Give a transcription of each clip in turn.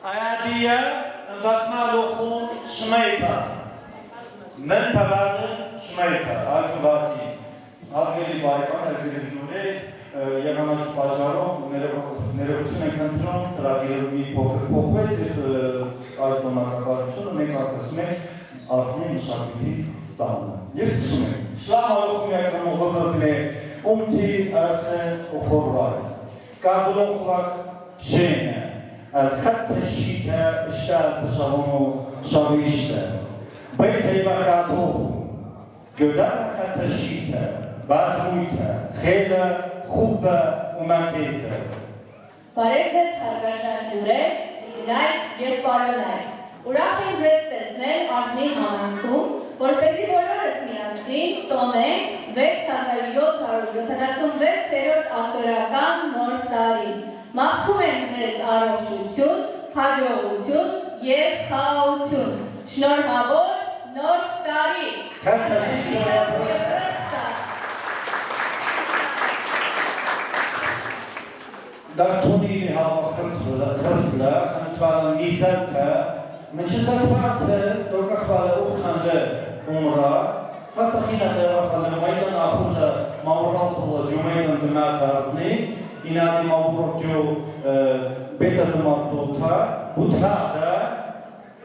Ayadiye Ndasmalohun Şmayka Men tavarı Şmayka Alkı Vasi Algeli Baykan Algeli Jure Yamanaki Bajarov Nerevusine Kantron Tragirmi Pokvet Alkımana Karpusunu Mekasasmek Asmi Nişakili Dağlı Yefsisume Şlamalohun Yakramı Hıbırble Umti Erte Uforvar Kabuloklar Şene الخط الشتاء الشاب بشرونه شريشته بيتي بخاطوه جدار خط الشتاء باسمويته خيلة خوبة ومنديته Բարեձեզ հարգարժան լուրեր, դիգնայ և պարոնայ, ուրախ ենք ձեզ տեսնել արզի համանքում, որպեսզի բոլորս միասին տոնենք 6776-րդ ասորական նոր տարի, մաղթում ենք ձեզ առողջություն, հաջողություն և խաղաղություն, շնորհավոր նոր տարի։ Դարթոնի հава խրտլը, խնդվալը նիզակը, մնչսակվարդը դորկախվալը ուխանլը ումրա, հատախինը դերախալը մայդան ախուզը մավրացուլը ջումայդան դնատազնի, ինատի մավրոջու բետը դմարտոտա, բութհադը,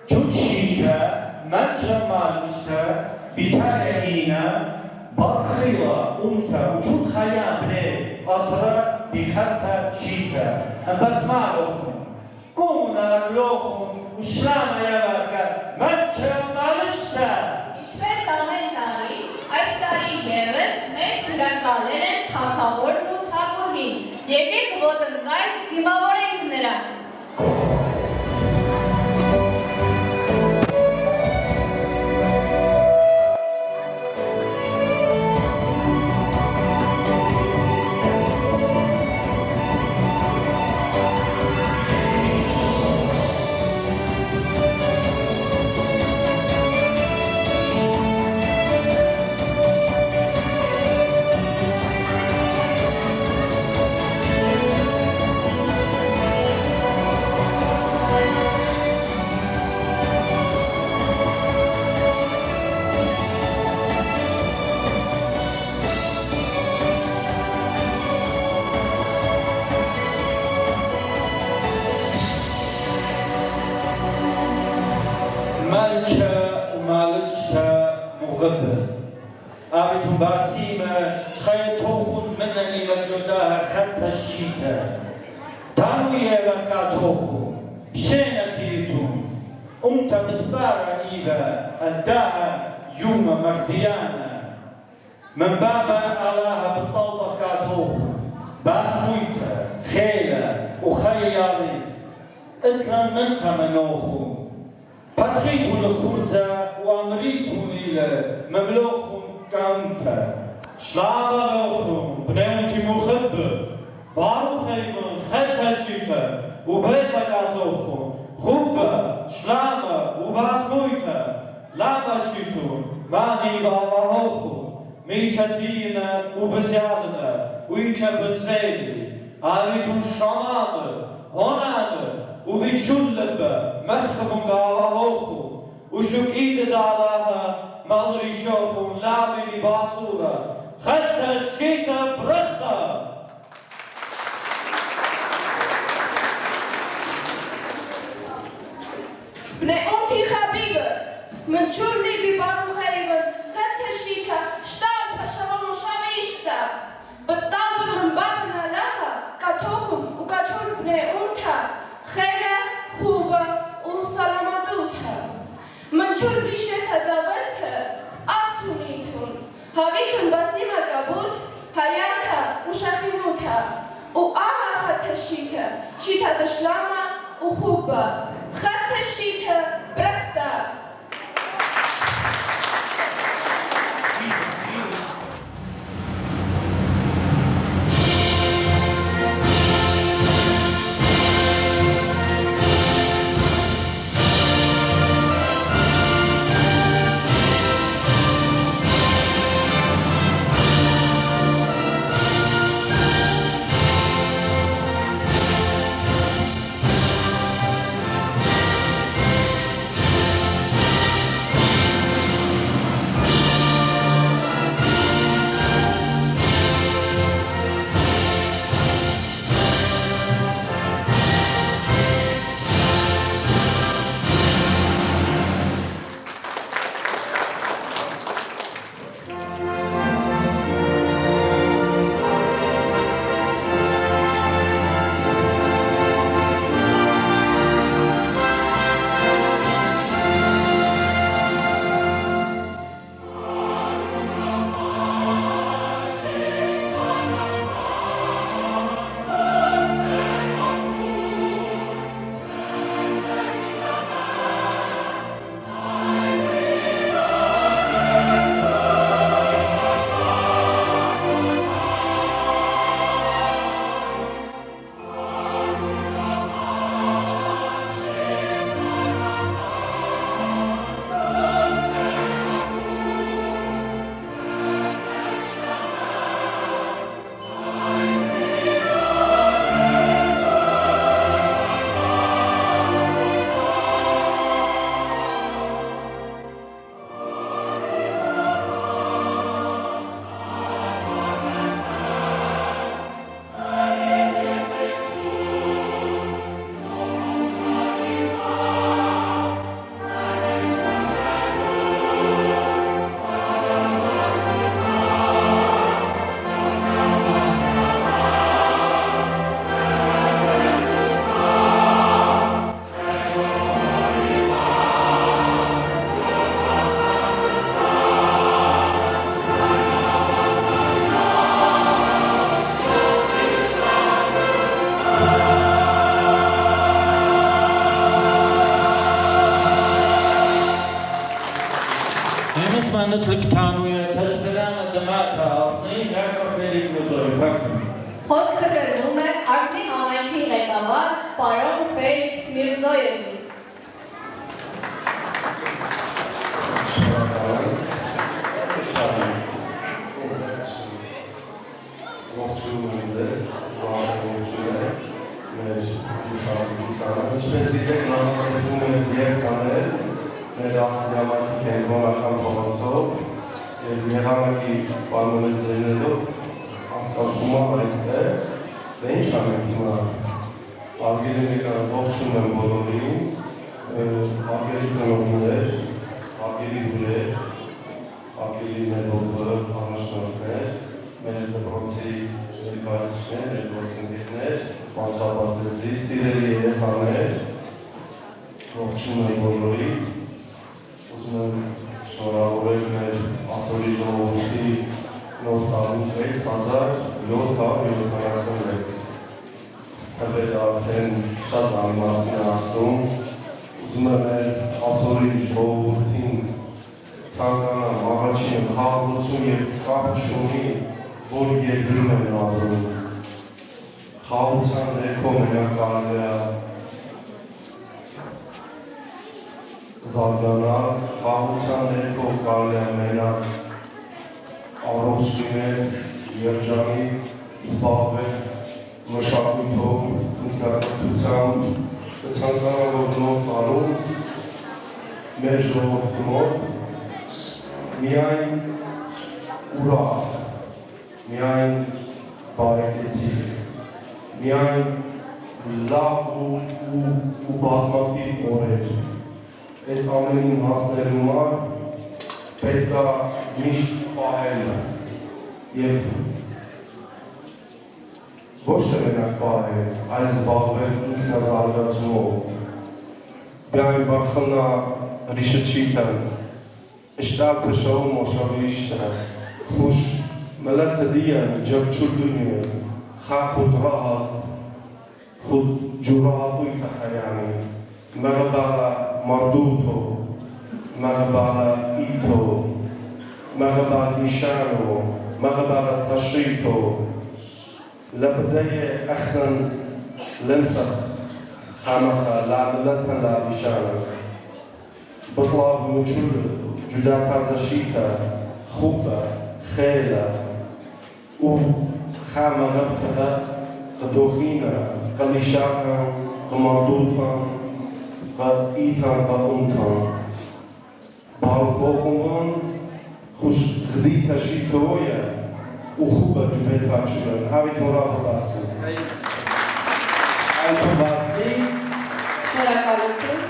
չուչիշը, մենջը մալուշը, բիթա էինը, բարխիլը, ումթը, ուչուտ խայաբնե, աթրը, بخطة شيكا بسمعهم كونا لوخهم وشلام يا بركة متى مالشتا Ինչպես ամեն տարի, այս տարի ևս մեզ հյուրընկալել են թագավորն ու թագուհին, եկեք ոտնկայք դիմավորենք նրանց։ مالشة ومالشتا مغبر أبيتم باسيمة خيطوخن منني مبلوداها خط الشيتا تانوية بكاتوخن بشينا تيتم أمتا مسبارة إيبا أداها يوم مغديانا من بابا ألاها بالطلبة كاتوخن باسمويتا خيلة وخيالي اتلان منك منوخن فتحيتوا الخرزة وأمريتوا إلى مملوك كامتا شلابروخم بنيمتي مخبر باروخيمن خط الشتاء وبيتكاتوخم خوبة شلامة وباسمويتا لابا شتو ماني باواهوخم ميشاتينا وبزيادنا ويشا بتسيلي آليتون شمالة هونالة وبيتشلبة مخبم قاواهوخم وشوك إيد دالاها مالري شوفهم لابني باصورة خط الشتاء برخة بني أمتي خبيبة من شرني ببارو خيبة خط الشتاء شتاب بشرون وشاميشتا بالطابر من بابنا لها كاتوخم وكاتشون بني أمتا خيلة خوبة وسلامتوتها من شرني شتا دولتها أفتونيتون هاويتون بسيمة كابوت حياتها وشخينوتها وآها خط الشتاء شتاء دشلامة وخوبة خط الشتاء برخته تلكتانوية تشتران دماتها أصلين يعرف بليك وزوري فاكر Խոսքը գրվում է Արցի համայնքի ղեկավար պարոն Ֆելիքս Միրզոյևի։ Ինչպես գիտեք, նախատեսվում է երբ կանել մեր ակցիաների կենտրոնական փողոցով եւ եղանակի պայմանավորներով անցկացվում է այստեղ։ Դե ինչ անենք հիմա։ Արգելիկան ողջունում եմ բոլորին, արգելի ծնողներ, արգելի հյուրեր, արգելի ներողը, առաջնորդներ, մեր դպրոցի ներկայացուցիչներ, մեր գործընկերներ, մարտապարտեզի, սիրելի երեխաներ, ողջունում եմ բոլորին, ուզում եմ շնորհավորել մեր ասորի ժողովրդի նոր տարին 6776 Հəբեր արդեն շատ անիմացին ասում, ուզում եմ մեր ասորի ժողովրդին ցանկանամ առաջին խաղաղություն և կապչունի, որ երկրում են ապրում։ Խաղաղության ներքո մենակ կարելի է զարգանալ, խաղաղության ներքո կարելի է մենակ առողջ լինել, երջանիկ, զբաղվել մշակույթով, ինքնակրթությամբ, կցանկանամ որ նոր տարում մեր ժողովրդի մոտ միայն ուրախ, միայն բարեկեցիկ, միայն լավ ու բազմաթիվ օրեր։ Այդ ամենին հասնելու համար պետք է միշտ պահել և ոչ թե մենակ պահել, այլ զբաղվել ինքնազարգացումով։ Բյայն բարխնա ռիշտչիտը, اشتاق بشو مشاوی اشتاق خوش ملت دیان جب چردونی خواه خود راحت خود جراحتوی تخیانی مغبالا مردوتو مغبالا ایتو مغبالا ایشانو مغبالا تشریتو لبدای اخن لمسخ خامخا لعملتن لعبیشانو بطلاب مجرد جدا تازشیتا خوبه خیله و خامه غبتها قدوخینه قلیشاتا قمردوتا قایتا قاونتا باروفوخون خوش خدیتا شیتویه و خوبه جبهت فاچرن هاویتون را بباسی այդում բացի Շնորհակալություն։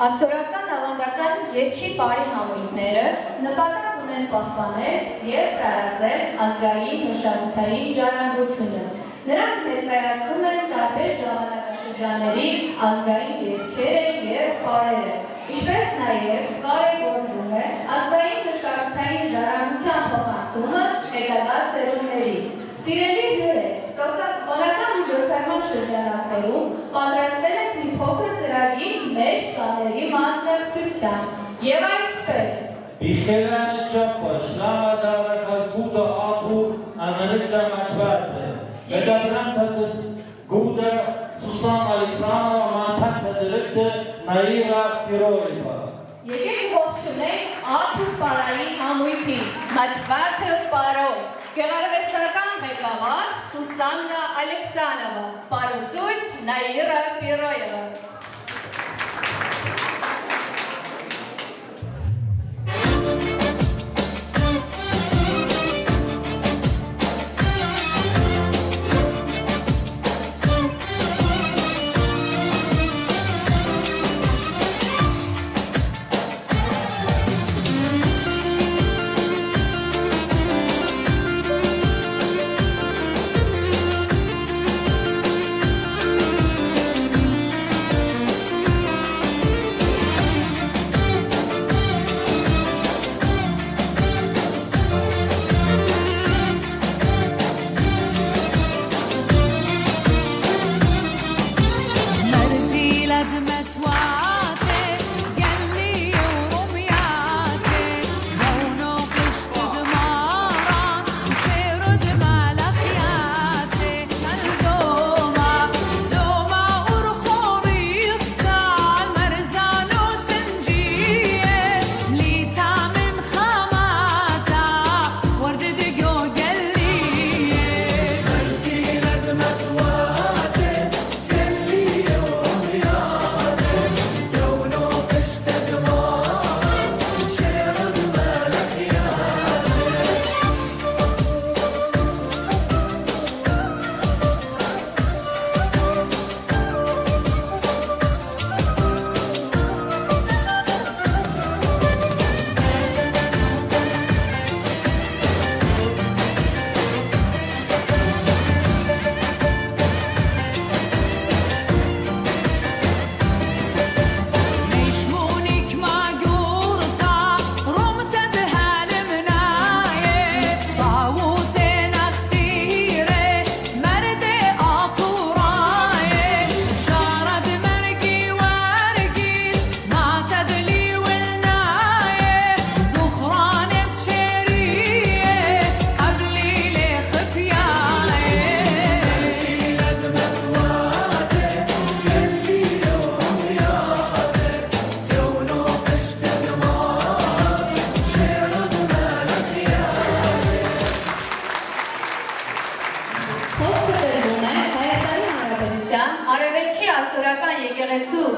Ասորական ավանդական երգի բարի համույթները նպատակ ունեն պահպանել և տարածել ազգային մշակութային ժառանգությունը։ Նրանք ներկայացնում են տարբեր ժամանակաշրջանների ազգային երգերը և պարերը, ինչպես նաև կարևորվում է ազգային մշակութային ժառանգության փոխանցումը հետագա սերունդների։ Սիրելի հյուրեր, տոնական միջոցառման շրջանակներում պատրաստել ենք մի փոքր ծրագիր մեր սաների մասնակցությամբ և այսպես Իխելանը ճապը, շլամը դավախը, գուդը ատու, անրիկը մատվատը, Մեդաբրանքը գուդը, Սուսան Ալեքսանова, մանթակը դրիկը, Նաիրա Պիրոյվա։ Եկեք ողջունենք Աթուր պարայի համույթի, մատվատը պարոյ, գեղարվեստական ղեկավար Սուսաննա Ալեքսանова, պարուսույց Նաիրա Պիրոյվա։ Խոսքը տրվում է Հայաստանի Հանրապետության Արևելքի Աստորական եկեղեցու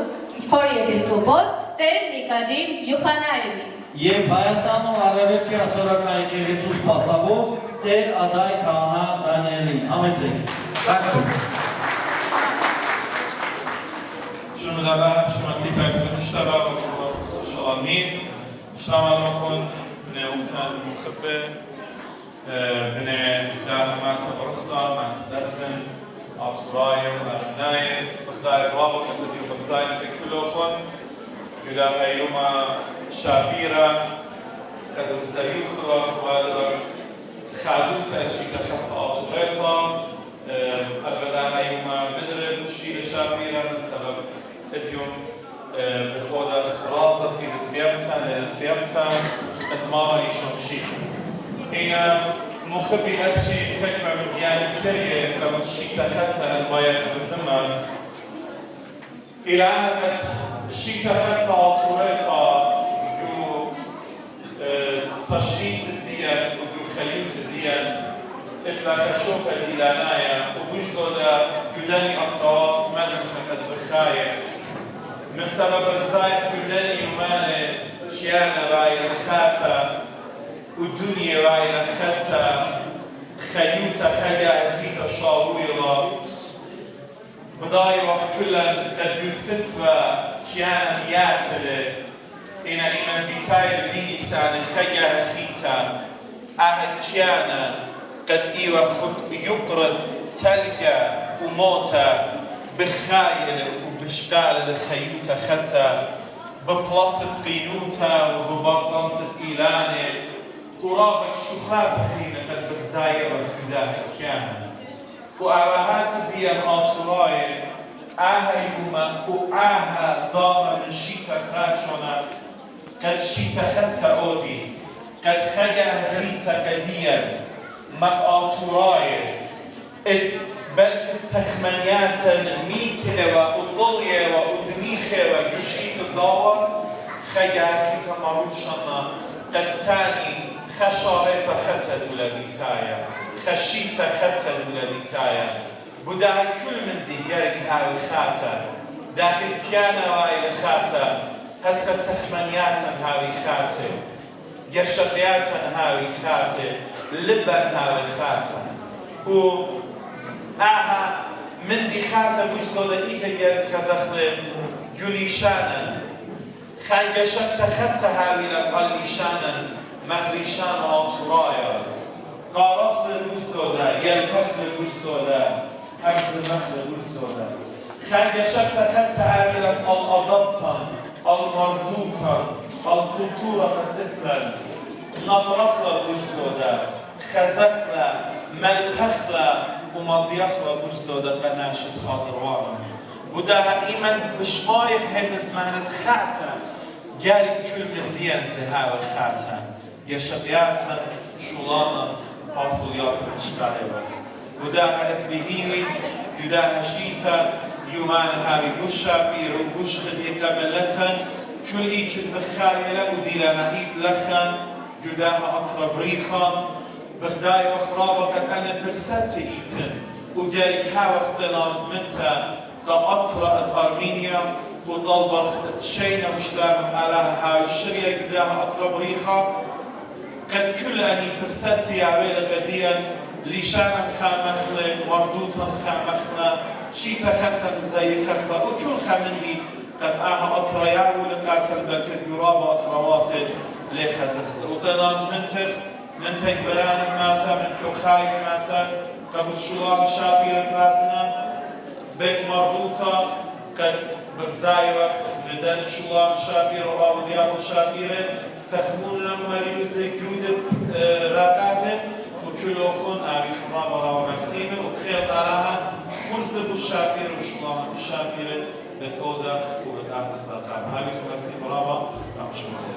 փորեպիսկոպոս Տեր Նիկոդիմ Յուխանայևի Եվ Հայաստանում Արևելքի Աստորական եկեղեցու սպասավոր Տեր Ադայ Քահանա Դանիելին։ Համեցեք։ شلون غدا شمال تيتايتون اشتبه شلامين شلام عليكم بني وطن مخبة بني دهمات برخطة مع درسن عطراية وأبناية بخداي رابط الذي بخزاية كلهم يدا يوم شابيرة قد الزيوخ وهذا خالوتا شيء خط عطريتا أبدا يوم مدرب شيء شابيرة من سبب اليوم بالقودة خلاصة في الخيامتا اتمارا يشون شيء هنا مخبي هالشيء حكمة من ديانة كريه لما الشيء تخطى البايخ بالزمن إلى أن الشيء تخطى عطوريتا يو تشريط الديان ويو خليط الديان إطلاق الشوكة الإلانية وبيجزودا يداني أطراوات مدن خمد بخاية من سبب الزايد يداني يماني كيانا راي الخاتا والدنيا راي الخاتا خيوتا خيا الخيطة شاويرا بداي وقت كلا قد يستوى كيانا ياتل إنا إيمان بتاير بيسان خيا الخيطة أهل كيانا قد إيوه خد يقرد تلقى وموتا بخايل وبشقال الخيوتا ختا ببلاطة قينوتا وببلاطة إيلاني ورابك شخاب خينا قد بخزاير خداه كيانا وأراهات ديان آتراي آها يوما وآها دارا من شيتا كراشونا قد شيتا ختا أودي قد خجا خيتا قديا مقاطوراي بلك تخمنيات ميتة وأضلية وأدميخة ويشيت الدور خجا خيتا مروشنا قد تاني خشارة ختا دولا بيتايا خشيتا ختا دولا بيتايا بداعي كل من ديجارك هاوي خاتا داخل كيانا واي الخاتا هتخ تخمنيات هاوي خاتا جشقيات هاوي خاتا لبن هاوي خاتا و آها من دي خاتا بوش زودا إيكا جارك خزخل يوليشانا خايجا شقتا ختا هاوي لقاليشانا مخليشان آتورايا قارخل بوش زودا يلبخل بوش زودا حبز مخل بوش زودا خايجا شقتا ختا هاوي لقالأضبطان المردوطان الكولتورا قتتلن نظرخلا بوش زودا خزخلا ملبخلا ومضيخلا بوش زودا قناشد خاطروانا بداها إيمان بشمايخ هم زمانت خاتا جاري كل من ديان زهاوة خاتا يشقياتا شولانا حاصليات مشكالي بخ بداها اتليهيوي يداها شيتا يومان هاوي بوشا بيرو بوش خدي قبلتا كل إيكل بخايلة وديلا مهيت لخا يداها أطرب ريخا بخداي وخرابة قد أنا برساتي إيتن وجارك هاو اختنان منتا قم أطرأت أرمينيا وطلبخ شينا مشتام على هاو الشرية قداها أطرب ريخا قد كل أني برساتي عويل قديا ليشانا خامخلة مردوتا خامخلة شيتا خطا زي خخلة وكل خامندي قد آها أطريا ولقاتل بلكت يرابا أطرواتي لخزخلة وطنان منتك برانك ماتا من كوخايك ماتا قبل شوال شابير ترادنا بيت مردوتا قد بفزايرخ بدن شوال شابير وعوديات شابير تخموننا مريوزة جودة راقادة وكل أخون آبي خرابة ومسيمة وبخير علىها خلصة بالشابير وشوال شابير بتأودخ وبتأزخ راقام هاي تمسي مرابة رمشوتة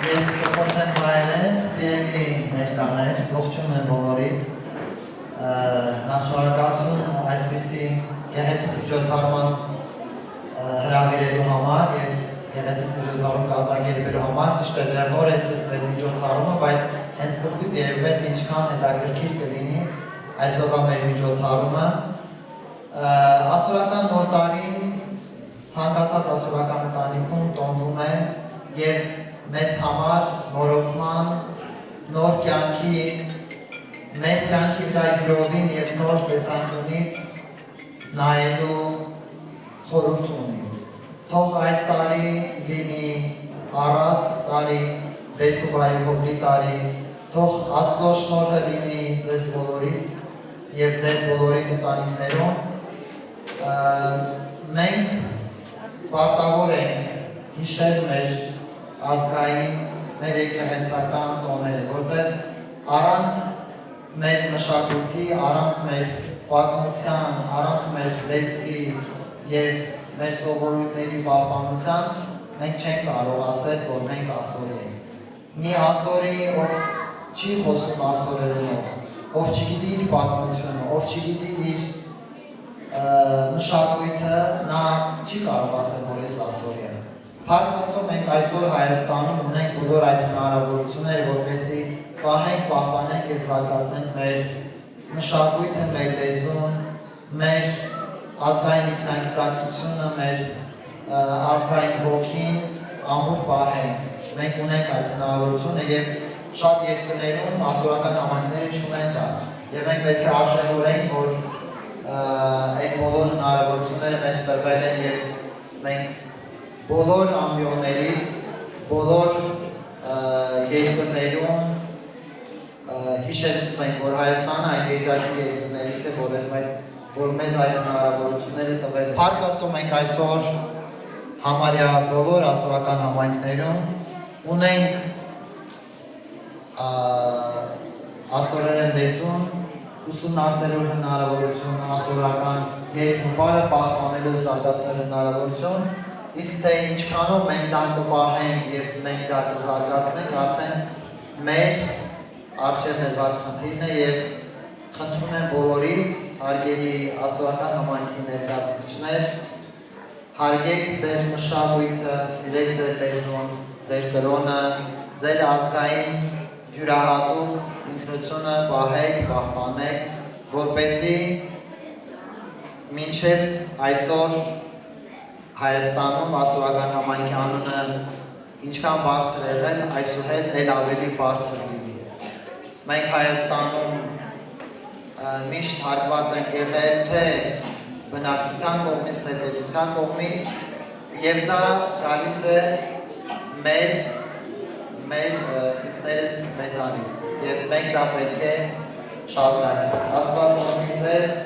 Ես կխոսեմ հայերեն, սիրելի ներկաներ, ողջունում եմ բոլորիդ։ Նախ շնորհակալություն այսպիսի գեղեցիկ միջոցառման հրավիրելու համար եւ գեղեցիկ միջոցառում կազմակերպելու համար, ճիշտ է դեռ նոր է սկսվել միջոցառումը, բայց հենց սկզբից երևում է թե ինչքան հետաքրքիր կլինի այսօրվա մեր միջոցառումը։ Ասորական նոր տարին ցանկացած ասորական ընտանիքում տոնվում է եւ մեզ համար նորոգման, նոր կյանքի, մեր կյանքի վրա յուրովին եւ նոր տեսանկյունից նայելու խորհուրդ ունի։ Թող այս տարի լինի առատ տարի, բերք ու բարիքով լի տարի, թող Աստծո շնորհը լինի ձեզ բոլորիդ եւ ձեր բոլորիդ ընտանիքներում։ Մենք պարտավոր ենք հիշել մեր ազգային, մեր եկեղեցական տոները, որտեղ առանց մեր մշակույթի, առանց մեր պատմության, առանց մեր լեզվի եւ մեր սովորույթների պահպանության մենք չենք կարող ասել, որ մենք ասորի ենք։ Մի ասորի, ով չի խոսում ասորերենով, ով չգիտի իր պատմությունը, ով չգիտի իր մշակույթը, նա չի կարող ասել, որ ես ասորի եմ։ Փառք Աստծո, մենք այսօր Հայաստանում ունենք բոլոր այդ հնարավորությունները, որպեսզի պահենք, պահպանենք եւ զարգացնենք մեր մշակույթը, մեր լեզուն, մեր ազգային ինքնագիտակցությունը, մեր ազգային ոգին ամուր պահենք։ Մենք ունենք այդ հնարավորությունը եւ շատ երկրներում ասորական համայնքները չունեն դա։ Եվ մենք պետք է արժևորենք, որ այդ բոլոր հնարավորությունները մեզ տրվել են եւ մենք բոլոր ամբիոններից, բոլոր երկրներում հիշեցնում ենք, որ Հայաստանը այդ եզակի երկրներից է, որ մեզ այդ հնարավորությունները տվել են։ Փառք Աստծո, մենք այսօր համարյա բոլոր ասորական համայնքներում ունենք ասորերեն լեզուն, ուսումնասիրելու հնարավորություն, ասորական երկնուպարը պահպանելու զարգացնելու հնարավորություն, իսկ թե ինչքանով մենք դա կպահենք եւ մենք դա կզարգացնենք, արդեն մեր առջև դրված խնդիրն է եւ խնդրում եմ բոլորից, հարգելի ասորական համայնքի ներկայացուցիչներ, հարգեք ձեր մշակույթը, սիրեք ձեր լեզուն, ձեր կրոնը, ձեր ազգային յուրահատուկ ինքնությունը պահեք, պահպանեք, որպեսզի մինչև այսօր Հայաստանում ասորական համայնքի անունը ինչքան բարձր եղել, այսուհետ էլ ավելի բարձր լինի։ Մենք Հայաստանում միշտ հարգված ենք եղել թե բնակչության կողմից, թե պետության կողմից, եւ դա գալիս է մեզ, մեր ինքներս մեզանից, եւ մենք դա պետք է շարունակենք։ Աստված օրհնի ձեզ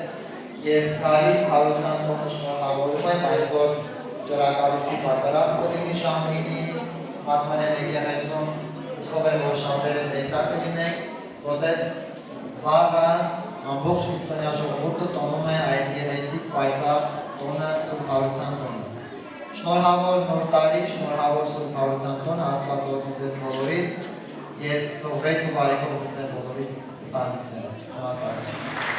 եւ քարի հարության տոնը շնորհավորում եմ այսօր ջրակալիցի պատարակ կլինի Շամբինի, Մատմանյան եկեղեցում, հուսով եմ, որ շատերը ներկա կլինենք, որտեղ վաղը ամբողջ քրիստոնյա ժողովուրդը տոնում է այդ գեղեցիկ պայծառ տոնը Սուրբ Հարության տոնը։ Շնորհավոր նոր տարի, շնորհավոր Սուրբ Հարության տոնը, Աստված օրհնի ձեզ բոլորիդ եւ թող բերք ու բարիքով գցնի բոլորիդ ընտանիքները։ Շնորհակալություն։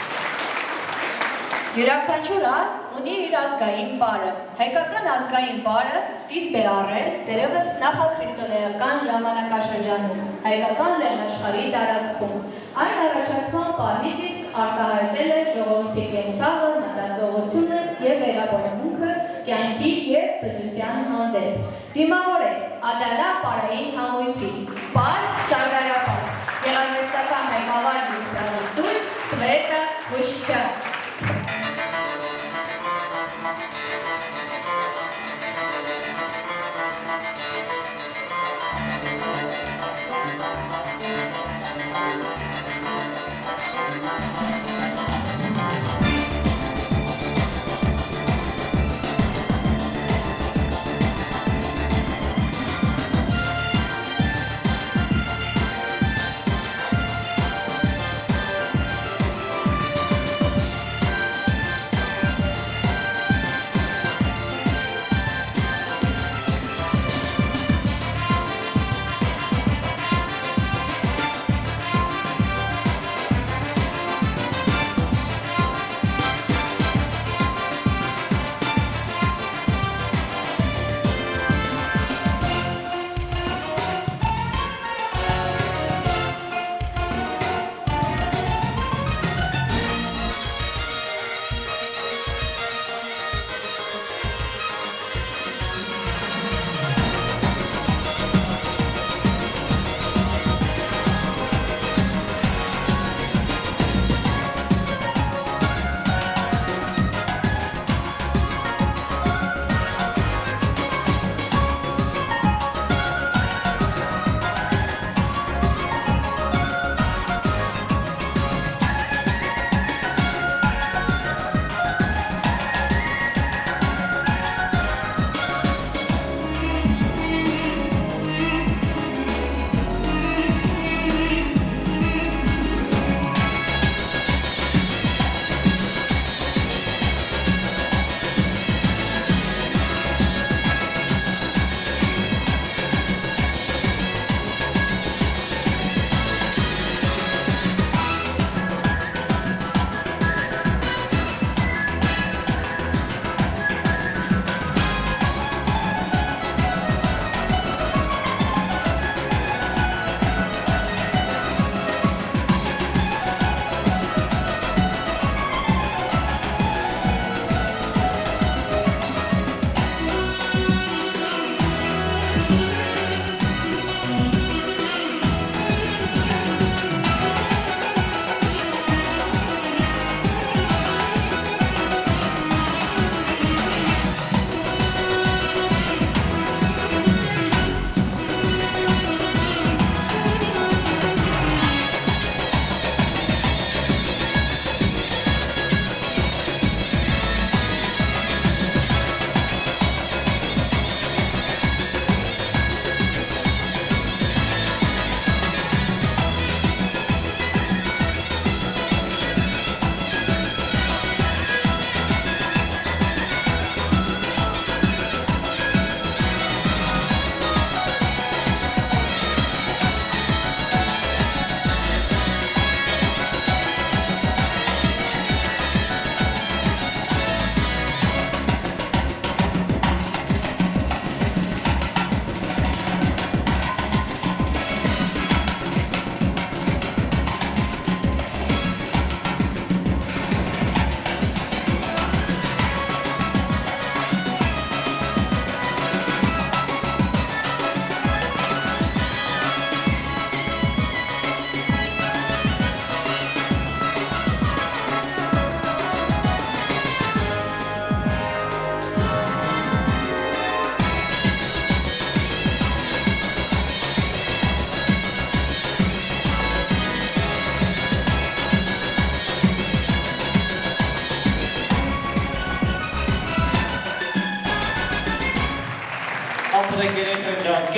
Յուրաքանչյուր ազգ ունի իր ազգային պարը։ Հայկական ազգային պարը սկիզբ է առել դերևս նախաքրիստոնեական ժամանակաշրջանում, հայկական լեռնաշխարհի տարածքում։ Այն առաջացման պահից իսկ արտահայտել է ժողովրդի կենսաղը, մտածողությունը եւ վերաբերմունքը կյանքի եւ բնության հանդեպ։ Դիմավոր է Ադալա պարային համույթի, պար Սարդարապար, գեղարվեստական հայկավար գիտարուսույց Սվետա Վշչակ։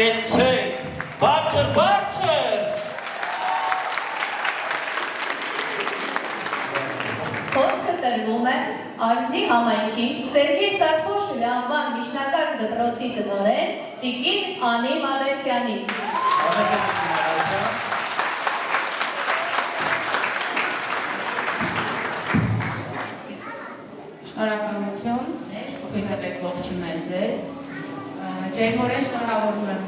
Եկեցեք, բարձր, բարձր։ Խոսքը տրվում է Արզնի համայնքի Սերգեյ Սարխոշովի անվան միջնակարգ դպրոցի տնօրեն Տիկին Անի Մալեցյանին։ Շնորհակալություն, օգտատեք ողջունում եմ ձեզ։ Ջերմորեն շնորհավորում եմ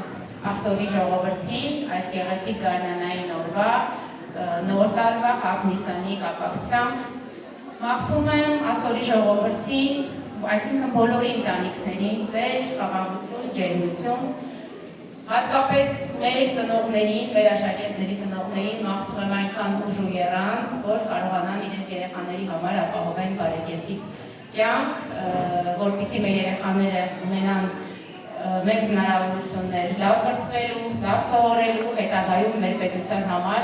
Ասորի ժողովրդին այս գեղեցիկ գարնանային օրվա նոր տարվա Խաղ Նիսանի կապակցությամբ։ Մաղթում եմ Ասորի ժողովրդին, այսինքն բոլորի ընտանիքներին սեր, խաղաղություն, ջերմություն, հատկապես մեր ծնողներին, մեր աշակերտների ծնողներին մաղթում եմ այնքան ուժ ու եռանդ, որ կարողանան իրենց երեխաների համար ապահովեն բարեկեցիկ կյանք, որպեսզի մեր երեխաները ունենան մեծ հնարավորություններ լավ կրթվելու, լավ սովորելու, հետագայում մեր պետության համար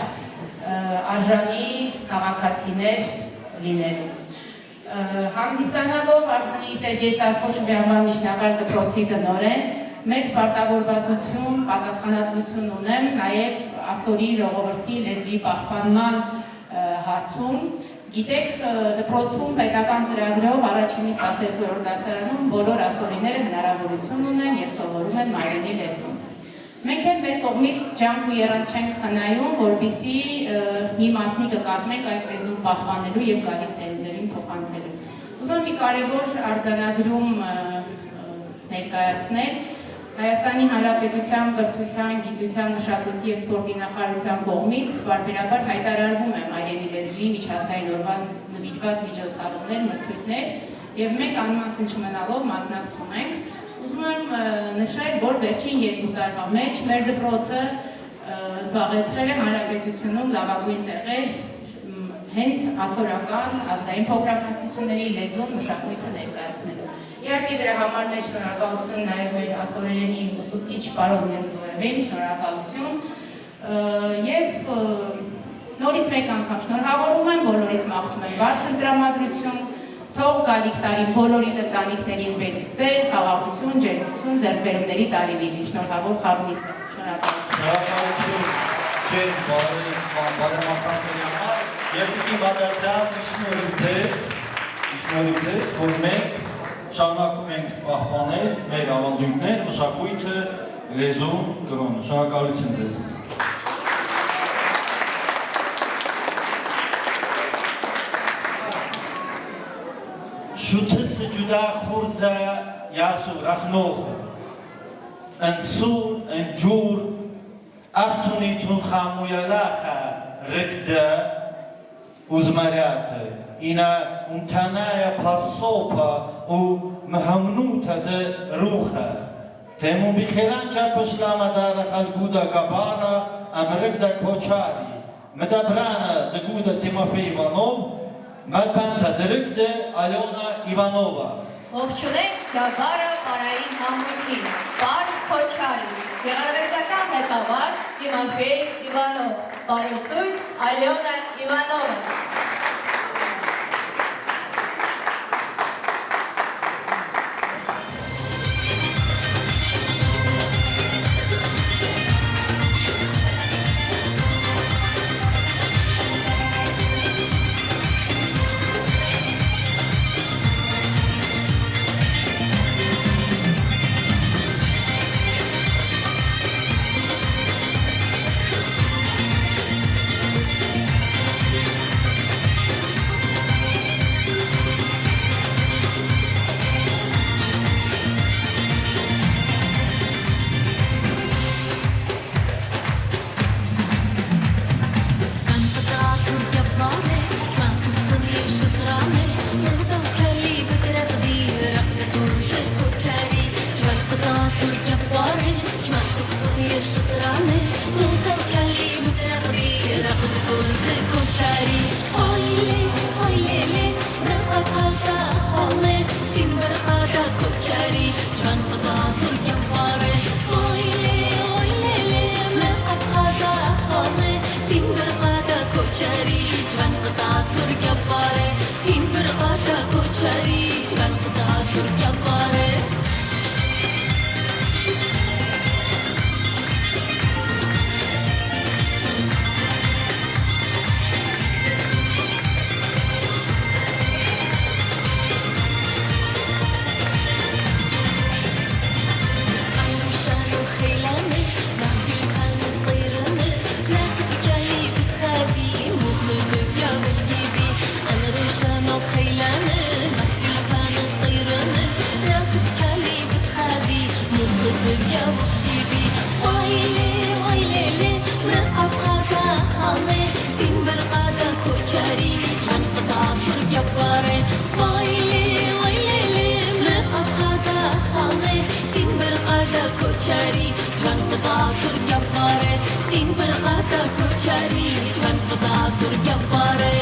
արժանի քաղաքացիներ լինելու։ Հանդիսանալով Արզնի Սերգեյ Սարխոշովի անվան միջնակարգ դպրոցի տնօրեն, մեծ պարտավորվածություն, պատասխանատվություն ունեմ նաև Ասորի ժողովրդի լեզվի պահպանման հարցում։ Գիտեք, դպրոցում պետական ծրագրով առաջինից 12-րդ դասարանում բոլոր ասորիները հնարավորություն ունեն և սովորում են մայրենի լեզուն։ Մենք էլ մեր կողմից ջանք ու եռանդ չենք խնայում, որպեսզի մի մասնիկը կազմենք այդ լեզուն պահպանելու և գալիք սերունդերին փոխանցելու։ Ուզում եմ մի կարևոր արձանագրում ներկայացնել Հայաստանի Հանրապետության կրթության, գիտության, մշակույթի և սպորտի նախարարության կողմից պարբերաբար հայտարարվում է մայրենի լեզվի միջազգային օրվան նվիրված միջոցառումներ, մրցույթներ և մենք անմասն չմնալով մասնակցում ենք։ Ուզում եմ նշել, որ վերջին 2 տարվա մեջ մեր դպրոցը զբաղեցրել է հանրապետությունում լավագույն տեղեր հենց ասորական ազգային փոքրամասնությունների լեզուն մշակույթը ներկայացնելու։ Իհարկե դրա համար մեր շնորհակալություն նաև մեր ասորերենի ուսուցիչ պարոն Միրզոևին, շնորհակալություն եւ նորից մեկ անգամ շնորհավորում եմ, բոլորիս մաղթում եմ բարձր տրամադրություն, թող գալիք տարին բոլորի ընտանիքներին բերի սեր, խաղաղություն, ջերմություն, ձեռքբերումների տարի լինի։ Շնորհավոր Խաղ Նիսան, շնորհակալություն։ Շնորհակալություն Ջեն բարեմաղթանքների համար եւ Տիկին Մալեցյան, շնորհիվ ձեզ, որ մենք շարունակում ենք պահպանել մեր ավանդույթներ, մշակույթը, լեզուն, կրոնը։ Շնորհակալություն ձեզ։ Շուտը ջուդա խուրզա յասու ռախնոխը ընսուր, ընջուր, ախտունի թուն խամույալախը ռկդը ուզմարյատը ինա ունթանայա պարսոպը ու մհամնութը դը ռուխը թեմում բիխելան ճապը շլամը դարախալ գուդա գաբարը ամրկդա կոչարի մդաբրանը դգուդա Տիմոֆեյ Իվանով մալպանթա դրկդը Ալյոնա Իվանովա Ողջունենք Գաբարը Պարային համույթին, Պար Քոչարի, գեղարվեստական հետավար Տիմոֆեյ Իվանով, Պարուսույց Ալյոնա Իվանովը։ koçari Can qıta Türkiye bare Vayli vayli mraqab khaza khali Din bir qada koçari Can qıta Türkiye bare Din bir qada koçari Can qıta Türkiye bare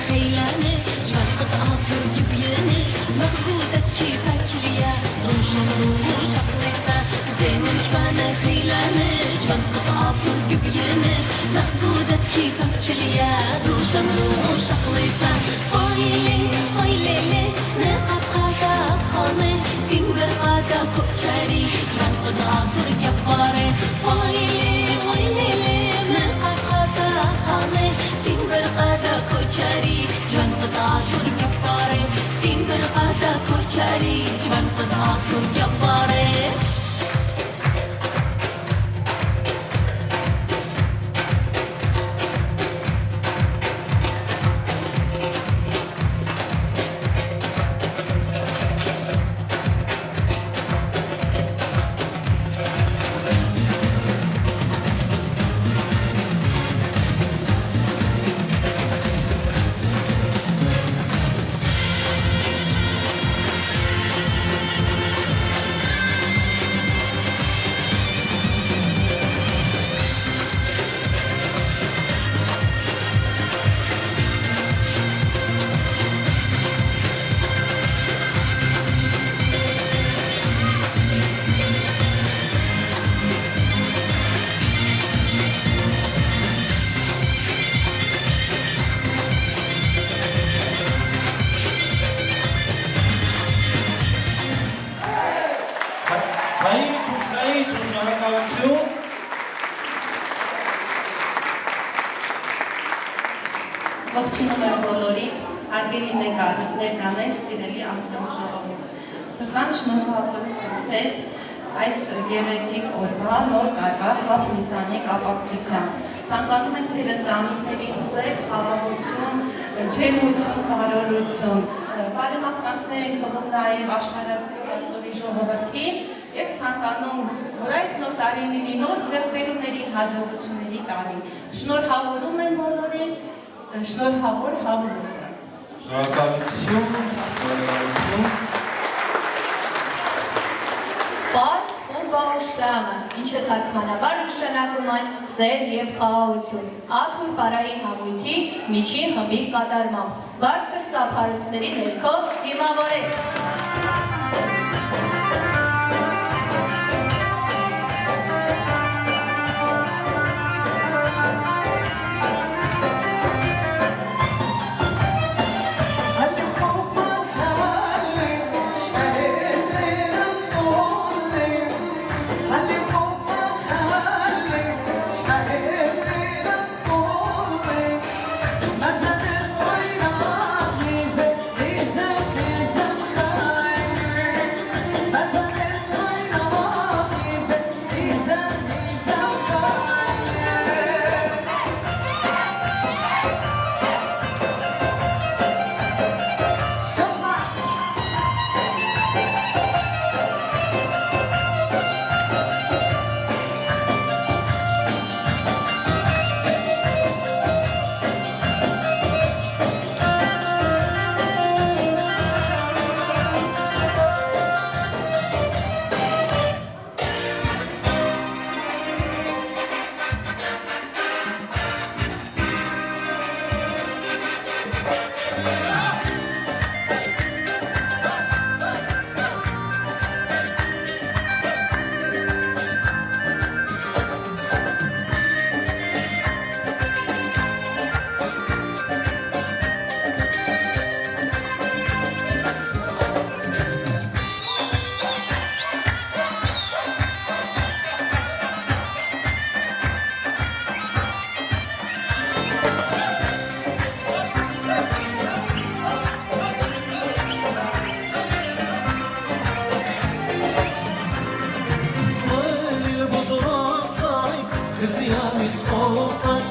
خيلاني جوان قطعة تركب ياني مخبودة كيف أكليا روشن روش أخليسا زي من كفانا خيلاني جوان قطعة تركب ياني مخبودة كيف أكليا روشن روش أخليسا فايلي رقب خازا خالي دين برقادا كوشاري جوان قطعة تركب باري فايلي رقب خازا خالي دين برقادا كوشاري جوان قطعة تركب باري دين برقادا كوشاري جوان قطعة تركب باري Խայիթ ու շնորհակալություն Ողջունում եմ բոլորին, հարգելի ներկաներ, սիրելի անձնող ժողովուրդ։ Սրտան շնորհավորում ձեզ այս գեղեցիկ օրվա նոր տարվա Հապ Նիսանի կապակցությամբ։ Ցանկանում եմ ձեր ընտանիքներին սեր, խաղաղություն, ջերմություն, բարօրություն, բարեմաղթանքներ ենք հղում նաև աշխարհազորի ժողովրդին եւ ցանկանում, որ այս նոր տարին լինի նոր ձեռքբերումների հաջողությունների տարի։ Շնորհավորում եմ բոլորին, շնորհավոր Հավուլիսը։ Շնորհակալություն։ Պար ու բաուշտամը, ինչը թարգմանաբար նշանակում է սեր և խաղաղություն, աթուր պարային համույթի միջին խմբի կատարմամբ, բարձր ծափարությունների ներքո դիմավորեք։ Kızı yani soğuktan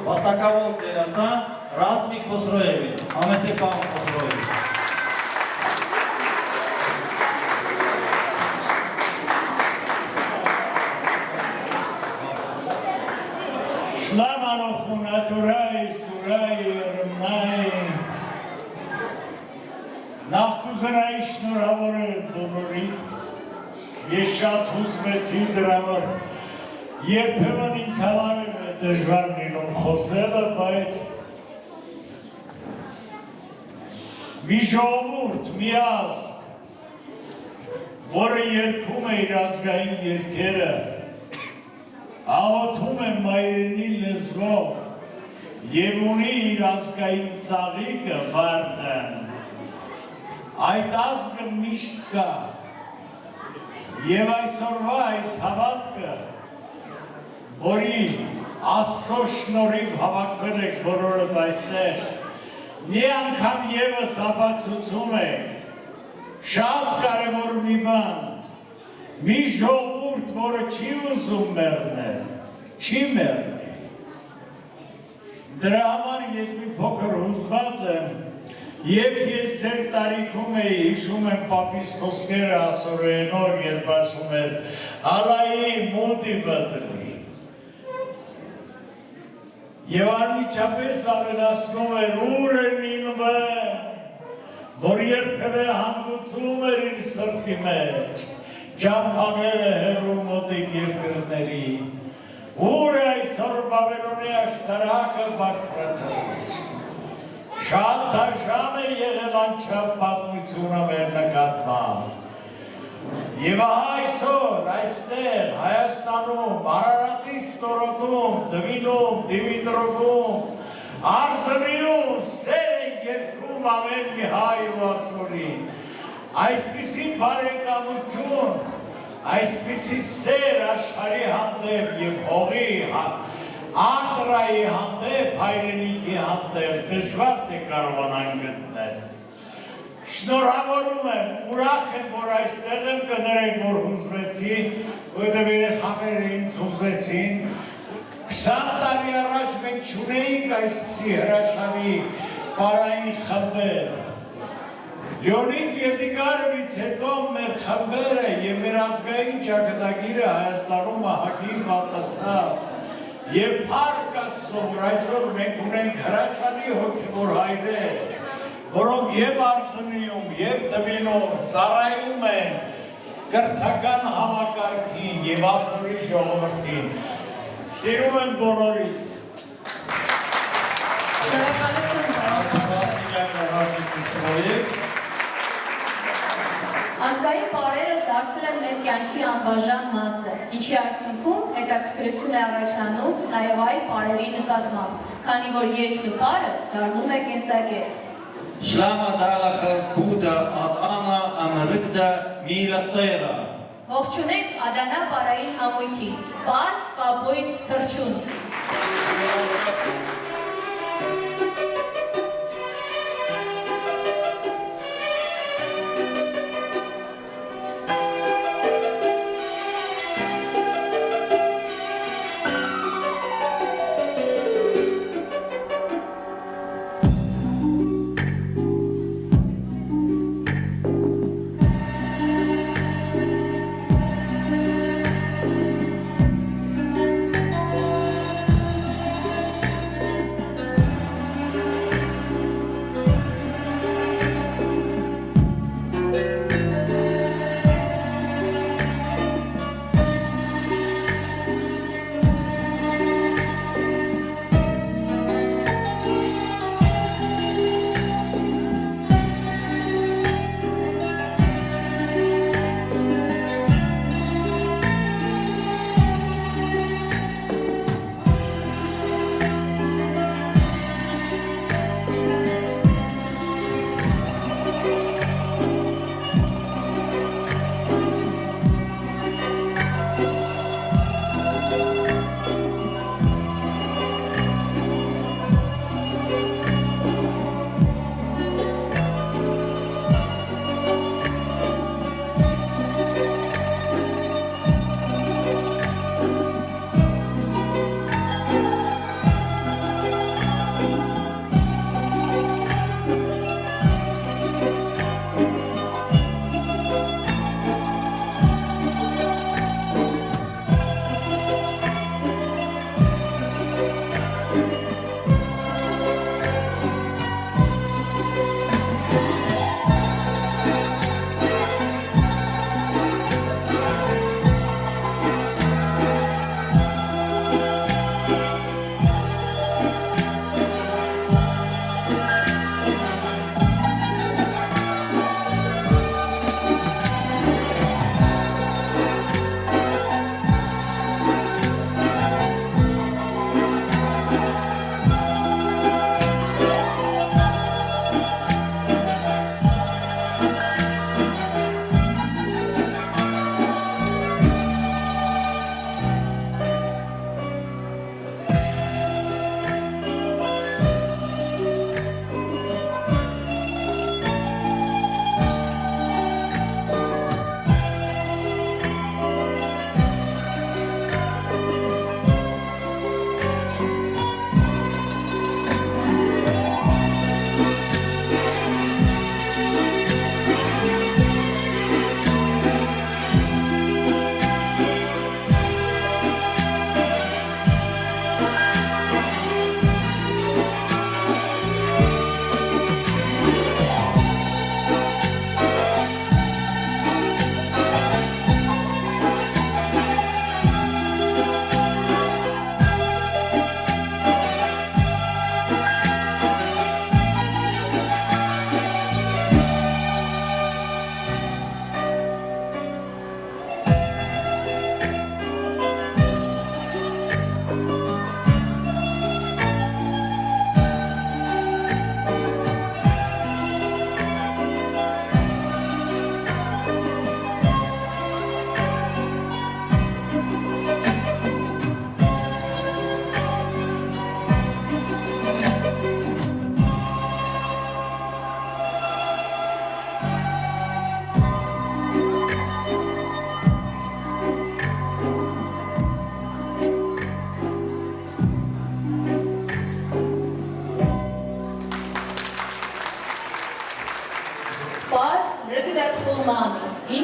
Վաստակավոր դերասան Ռազմիկ Խոսրոևին, համեցեք պարոն Խոսրոևին։ Շլամանոխու նատուրայ, սուրայ, ռմնայ, նախկուզրայ շնորհավորել բոլորիդ, ես շատ հուզվեցի դրա որ երբեմն ինձ համար դժվար լինում խոսելը, բայց մի ժողովուրդ, մի ազգ, որը երգում է իր ազգային երգերը, աղոթում է մայրենի լեզվով և ունի իր ազգային ծաղիկը վարդան, այդ ազգը միշտ կա և այսօրվա այս հավատքը, որի Աստծո շնորհիվ հավաքվել եք բոլորդ այստեղ, մի անգամ ևս ապացուցում եք, շատ կարևոր մի բան, մի ժողովուրդ, որը չի ուզում մեռնել, չի մեռնի։ Դրա համար ես մի փոքր հուզված եմ, և ես ձեր տարիքում էի, հիշում եմ պապիս խոսքերը ասորենով, երբ ասում էր, «Ալայի մուտի վտրի»։ Եվ անմիջապես ավելացնում էր ուր են ինվեն, որ երբևէ հանգուցում էր իր սրտի մեջ, ճամփաները հեռու մոտիկ երկրների, ուր այսօր Բաբելոնի աշտարակը բարձրացրած։ Շատ դաժան է եղել անչափ պատմությունը մեր նկատմամբ։ Եվ այսօր, այստեղ, Հայաստանում, Արարատի ստորոտում, Դվինում, Դիմիտրովում, Արզնիում, սեր ենք երգում ամեն մի հայ ու ասորի։ Այսպիսի բարեկամություն, այսպիսի սեր աշխարհի հանդեպ և հողի, արտրայի հանդեպ, հայրենիքի հանդեպ, դժվար թե կարողանան գտնել։ Շնորհավորում եմ, ուրախ եմ, որ այստեղ եմ կներեք, որ հուզվեցի, որտեղ երեխաները ինձ հուզեցին։ 20 տարի առաջ մենք չունեինք այսպիսի հրաշալի պարային խմբեր։ Լեոնիդ Ետիգարովից հետո մեր խմբերը և մեր ազգային ճակատագիրը Հայաստանում ահագին վատացավ։ Եվ փառք Աստծո, որ այսօր մենք ունենք հրաշալի հոգևոր հայրեր, որոնք և Արցնիում, և Դվինում ծառայում են կրթական համակարգին և Աստծո ժողովրդին։ Սիրում եմ բոլորիդ։ Ազգային պարերը դարձել են մեր կյանքի անբաժան մասը, ինչի արդյունքում հետաքրքրություն է առաջանում նաև այլ պարերի նկատմամբ, քանի որ երգն ու պարը դառնում է կենսակերպ։ Շլամա դալախը բուդա ադանա ամրգդա միլատերա։ Ողջունենք Ադանա պարային համույթին, պար կապույտ թռչուն։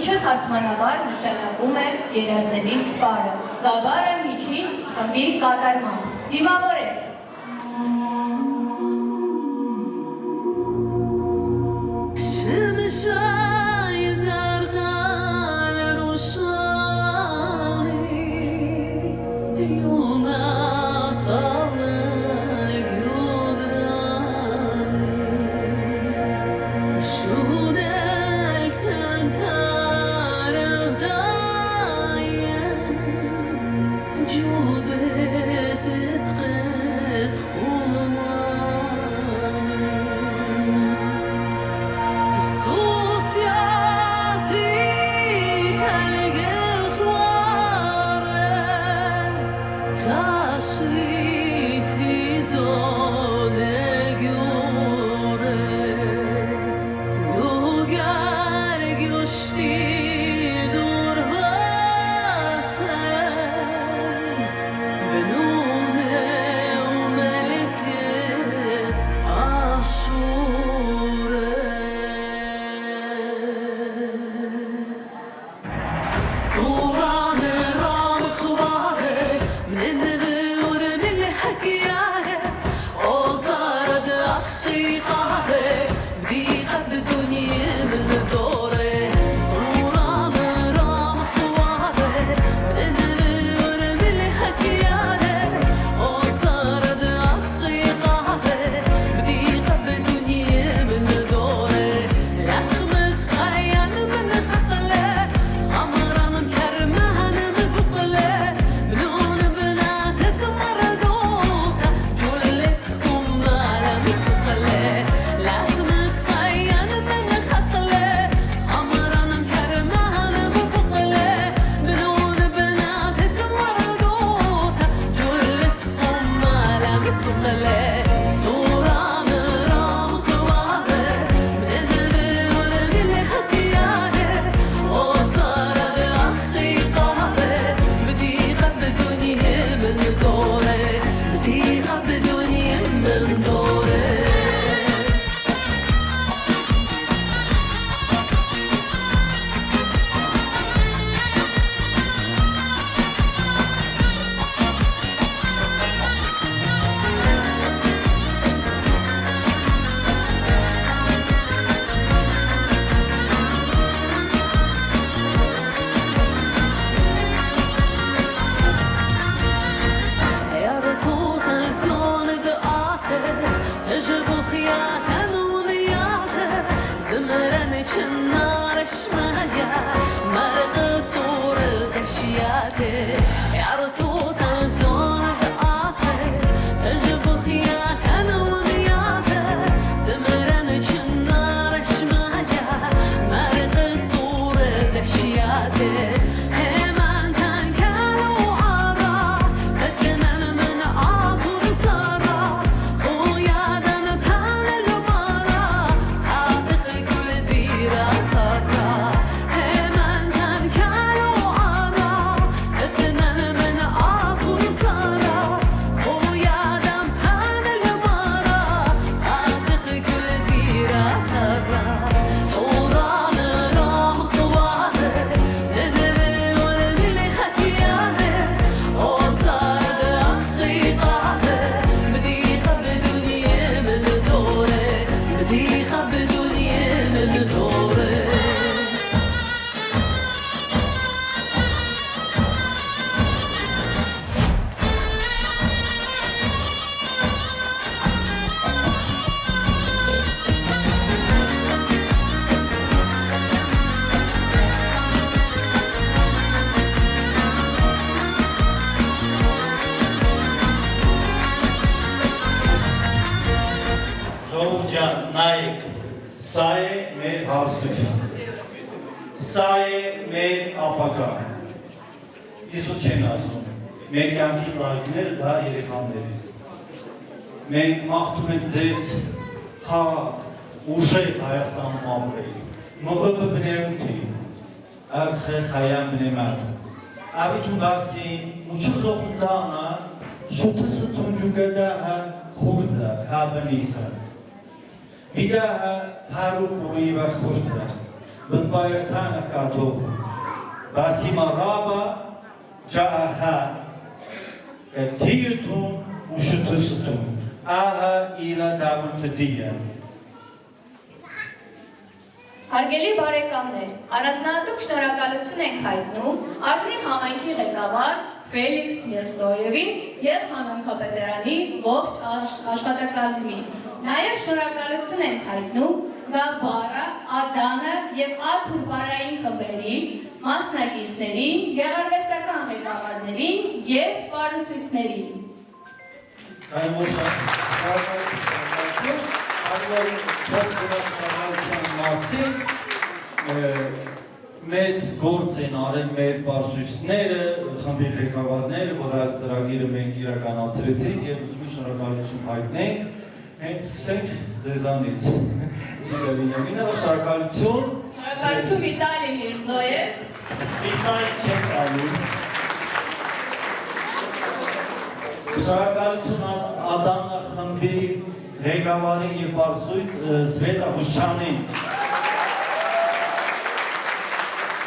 ինչը թարգմանաբար նշանակում է երազնելիս պարը։ Գավառը միջին խմբի կատարման։ Դիմավորեք։ جوبت նայեք, սա է մեր հարստություն, սա է մեր ապագա, իսուր չեն ասում, մեր կյանքի ծաղիկները դա երեխաներ են, մենք մաղթում ենք ձեզ խաղ, ուժեղ Հայաստանում ապրել, մողըպը բնեունքի, ակխե խայան բնեմատ, ավիթուն գասին, ուչխլող ունդանա, շուտսը թունջուգադա հա խուրզա, խաբնիսա, Բիդահը հարուկ ուի վա խուրզը, բտբայրթանը կատող, բասիմա ռաբա, ճահախա, թիյութում ու շուտսուտում, ահը իլա դավուրթը դիյը։ Հարգելի բարեկամներ, առանձնահատուկ շնորհակալություն ենք հայտնում Արտոնի համայնքի ղեկավար Ֆելիքս Միրզոևին եւ համայնքապետարանի ողջ աշխատակազմին։ Նաեւ շնորհակալություն ենք հայտնում Գաբարը, Ադանը եւ Աթուրբարային խմբերի մասնակիցներին, գեղարվեստական ղեկավարներին եւ պարուսույցներին։ Մեծ գործ են արել մեր պարուսույցները, խմբի ղեկավարները, որ այս ծրագիրը մենք իրականացրեցինք եւ ուզում ենք շնորհակալություն հայտնենք, հենց սկսենք ձեզանից։ Շնորհակալություն։ Շնորհակալություն Վիտալի Միրզոև։ Իսկ չենք ալու։ Շնորհակալություն Ադանա խմբի ղեկավարին եւ պարուսույց Սվետա Հուշչյանին։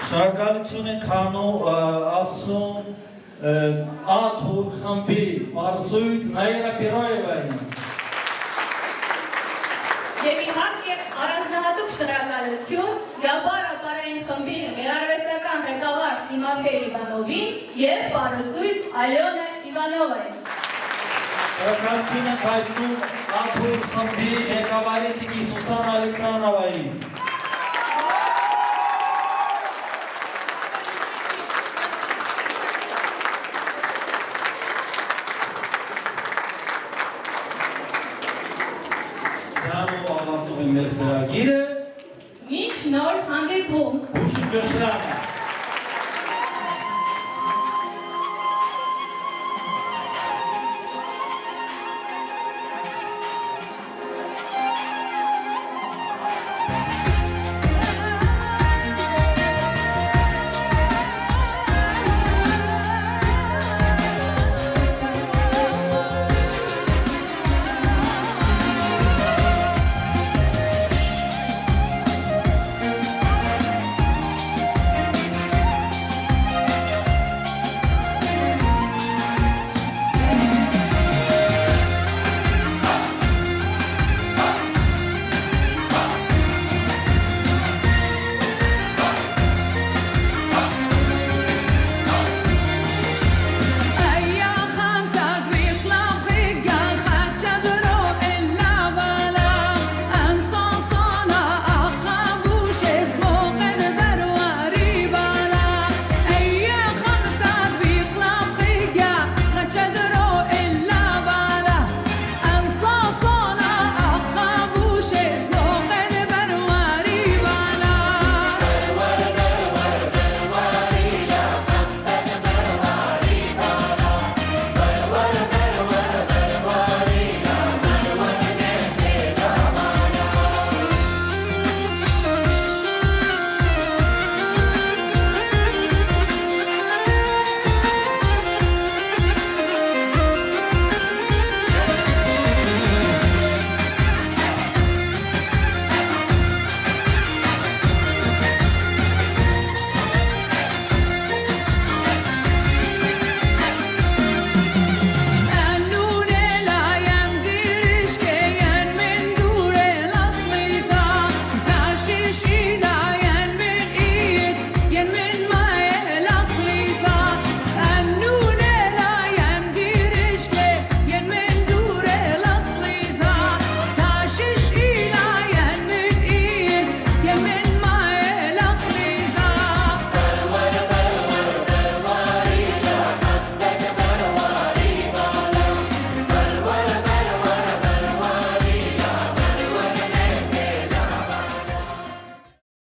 Շնորհակալություն ենք ասում Աթուր խմբի պարուսույց Նաիրա Պիրոևային։ եւ առանձնահատուկ շնորհակալություն Գաբարային խմբի գեղարվեստական ղեկավար Տիմոթեյ Իվանովին եւ պարուսույց Ալյոնա Իվանովային։ Շնորհակալություն ենք հայտնում Աթուր խմբի ղեկավարի տիկին Սուսան Ալեքսանովային։ Սրանով ավարտում եմ մեր ծրագիրը։ Մինչ նոր հանդիպում։ Ուշ գշրանը։